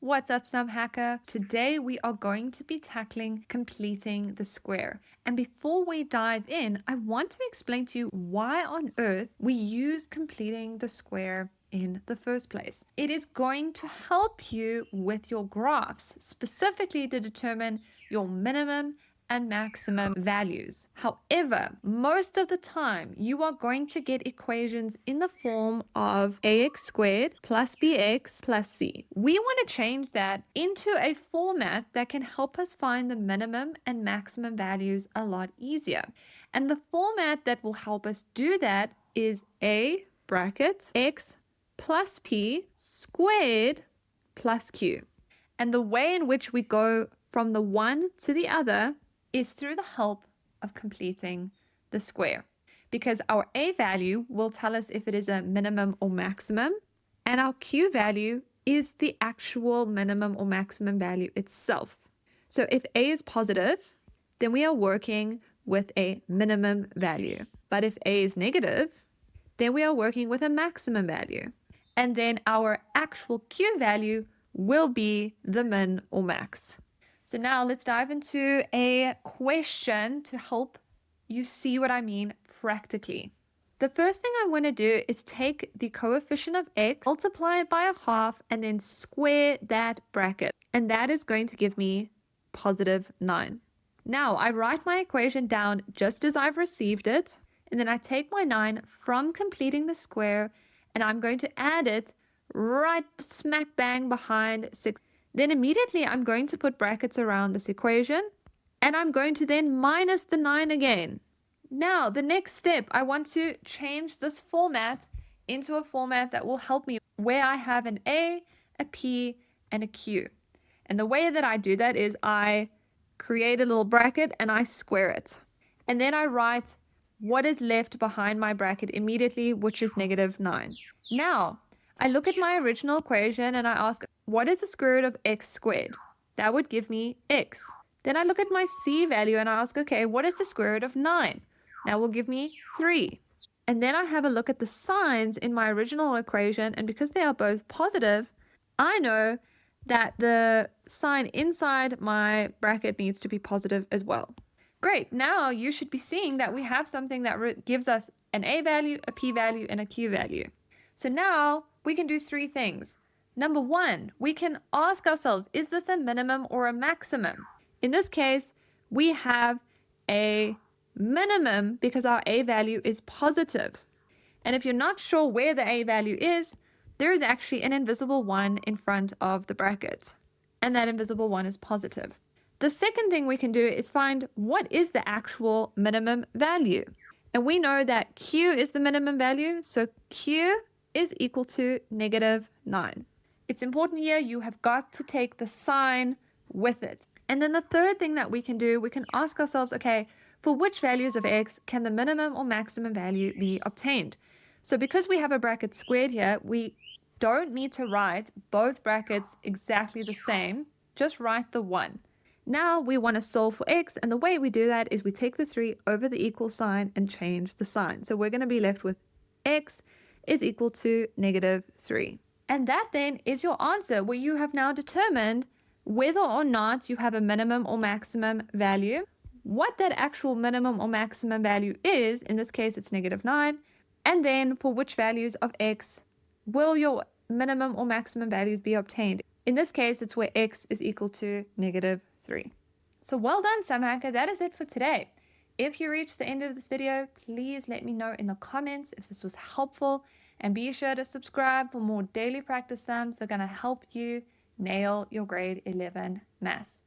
What's up, Sum Hacker? Today we are going to be tackling completing the square. And before we dive in, I want to explain to you why on earth we use completing the square in the first place. It is going to help you with your graphs, specifically to determine your minimum and maximum values. However, most of the time you are going to get equations in the form of ax squared plus bx plus c. We want to change that into a format that can help us find the minimum and maximum values a lot easier. And the format that will help us do that is a bracket x plus p squared plus q. And the way in which we go from the one to the other is through the help of completing the square, because our a value will tell us if it is a minimum or maximum, and our q value is the actual minimum or maximum value itself. So if a is positive, then we are working with a minimum value. But if a is negative, then we are working with a maximum value. And then our actual q value will be the min or max. So now let's dive into a question to help you see what I mean practically. The first thing I want to do is take the coefficient of x, multiply it by a half, and then square that bracket. And that is going to give me positive 9. Now I write my equation down just as I've received it, and then I take my 9 from completing the square, and I'm going to add it right smack bang behind 6. Then immediately I'm going to put brackets around this equation, and I'm going to then minus the 9 again. Now, the next step, I want to change this format into a format that will help me where I have an A, a P, and a Q. And the way that I do that is I create a little bracket and I square it. And then I write what is left behind my bracket immediately, which is negative 9. Now, I look at my original equation and I ask, what is the square root of x squared? That would give me x. Then I look at my c value and I ask, okay, what is the square root of 9? That will give me 3. And then I have a look at the signs in my original equation, and because they are both positive, I know that the sign inside my bracket needs to be positive as well. Great, now you should be seeing that we have something that gives us an a value, a p value, and a q value. So now we can do 3 things. Number 1, we can ask ourselves, is this a minimum or a maximum? In this case, we have a minimum because our a value is positive. And if you're not sure where the a value is, there is actually an invisible 1 in front of the bracket. And that invisible 1 is positive. The second thing we can do is find what is the actual minimum value. And we know that q is the minimum value, so q is equal to negative 9. It's important here, you have got to take the sign with it. And then the third thing that we can do, we can ask ourselves, okay, for which values of x can the minimum or maximum value be obtained? So because we have a bracket squared here, we don't need to write both brackets exactly the same, just write the 1. Now we want to solve for x, and the way we do that is we take the 3 over the equal sign and change the sign. So we're going to be left with x is equal to negative 3. And that then is your answer, where you have now determined whether or not you have a minimum or maximum value, what that actual minimum or maximum value is, in this case it's negative 9, and then for which values of x will your minimum or maximum values be obtained. In this case, it's where x is equal to negative 3. So well done, Sum Hacker, that is it for today. If you reached the end of this video, please let me know in the comments if this was helpful, and be sure to subscribe for more daily practice sums that are going to help you nail your grade 11 maths.